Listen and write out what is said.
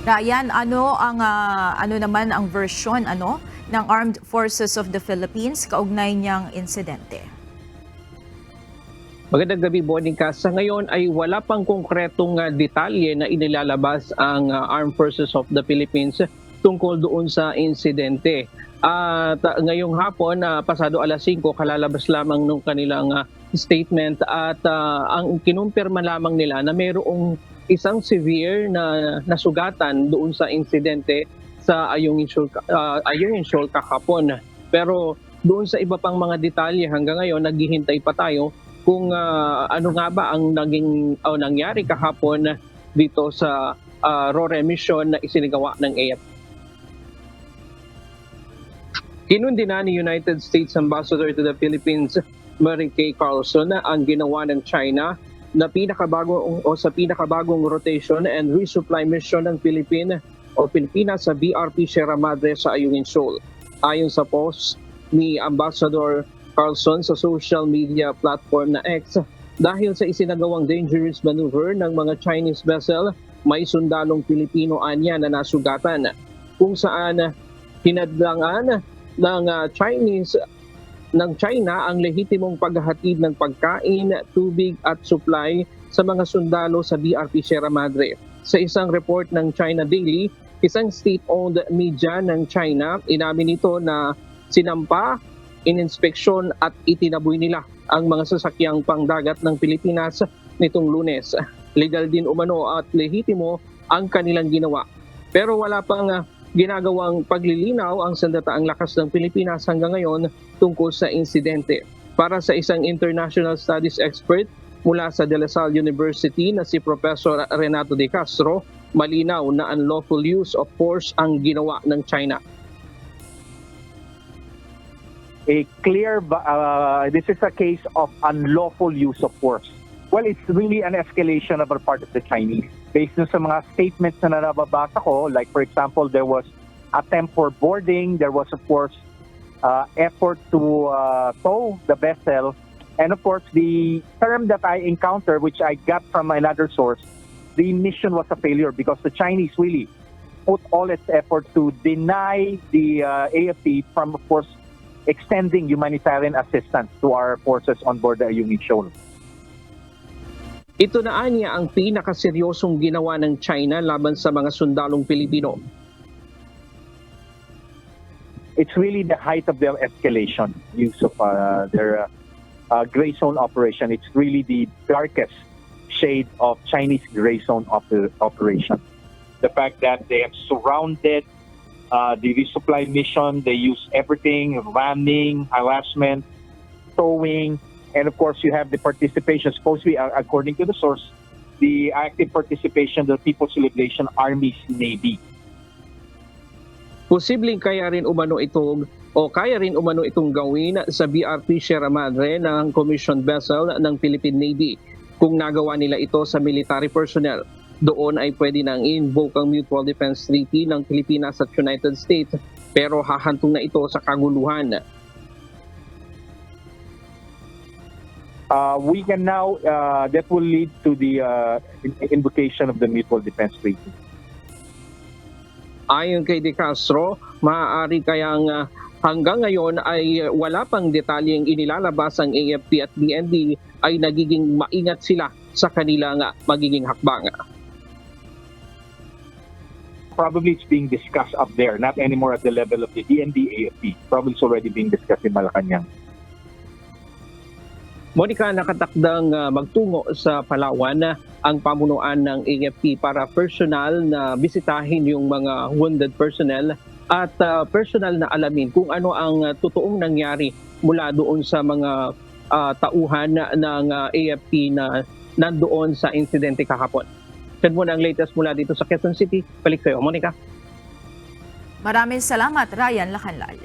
Ryan, ano naman ang version ng Armed Forces of the Philippines kaugnay niyang insidente? Magandang gabi, Monica. Sa ngayon ay wala pang konkretong detalye na inilalabas ang Armed Forces of the Philippines tungkol doon sa insidente. At ngayong hapon, pasado alas 5, kalalabas lamang ng kanilang statement at ang kinumpirma lamang nila na mayroong isang severe na nasugatan doon sa insidente sa Ayungin Shoal kahapon. Pero doon sa iba pang mga detalye hanggang ngayon, naghihintay pa tayo kung ano nga ba ang nangyari kahapon dito sa RORE mission na isinagawa ng AFP. Kinundina ni United States Ambassador to the Philippines, Mary Kay Carlson, ang ginawa ng China na pinakabagong rotation and resupply mission ng Pilipinas sa BRP Sierra Madre sa Ayungin Shoal. Ayon sa post ni Ambassador Carlson sa social media platform na X, dahil sa isinagawang dangerous maneuver ng mga Chinese vessel, may sundalong Pilipino anya na nasugatan, kung saan hinadlangan ng China ang lehitimong paghahatid ng pagkain, tubig at supply sa mga sundalo sa BRP Sierra Madre. Sa isang report ng China Daily, isang state-owned media ng China, inamin nito na sinampa, ininspeksyon at itinaboy nila ang mga sasakyang pangdagat ng Pilipinas nitong Lunes. Legal din umano at lehitimo ang kanilang ginawa. Pero wala pang ginagawang paglilinaw ang Sandataang Lakas ng Pilipinas hanggang ngayon tungkol sa insidente. Para sa isang international studies expert mula sa De La Salle University na si Professor Renato De Castro, malinaw na unlawful use of force ang ginawa ng China. This is a case of unlawful use of force. Well, it's really an escalation on the part of the Chinese. Based on sa mga statements na nababasa ko, like for example, there was attempt for boarding, there was of course effort to tow the vessel, and of course the term that I encountered, which I got from another source, the mission was a failure because the Chinese really put all its effort to deny the AFP from, of course, extending humanitarian assistance to our forces on board the Ayungin Shoal. Ito na anya ang pinakaseryosong ginawa ng China laban sa mga sundalong Pilipino. It's really the height of their escalation, use of their gray zone operation. It's really the darkest shade of Chinese gray zone operation. The fact that they have surrounded the resupply mission, they use everything, ramming, harassment, towing, and of course you have the participation, supposedly according to the source, the active participation of the People's Liberation Army's Navy. Posibleng kaya rin umano itong gawin sa BRP Sierra Madre ng commissioned vessel ng Philippine Navy. Kung nagawa nila ito sa military personnel, doon ay pwede nang i-invoke ang Mutual Defense Treaty ng Pilipinas at United States, pero hahantong na ito sa kaguluhan. We can now, that will lead to the invocation of the Mutual Defense Treaty. Ayon kay De Castro, maaari kayang hanggang ngayon ay wala pang detalyeng inilalabas ang AFP at DND ay nagiging maingat sila sa kanilang magiging hakbang. Probably it's being discussed up there, not anymore at the level of the DND AFP. Probably it's already being discussed in Malacanang. Monica, nakatakdang magtungo sa Palawan ang pamunuan ng AFP para personal na bisitahin yung mga wounded personnel at personal na alamin kung ano ang totoong nangyari mula doon sa mga tauhan ng AFP na nandoon sa insidente kahapon. Yan muna ang latest mula dito sa Quezon City. Balik kayo, Monica. Maraming salamat, Ryan Lacanlal.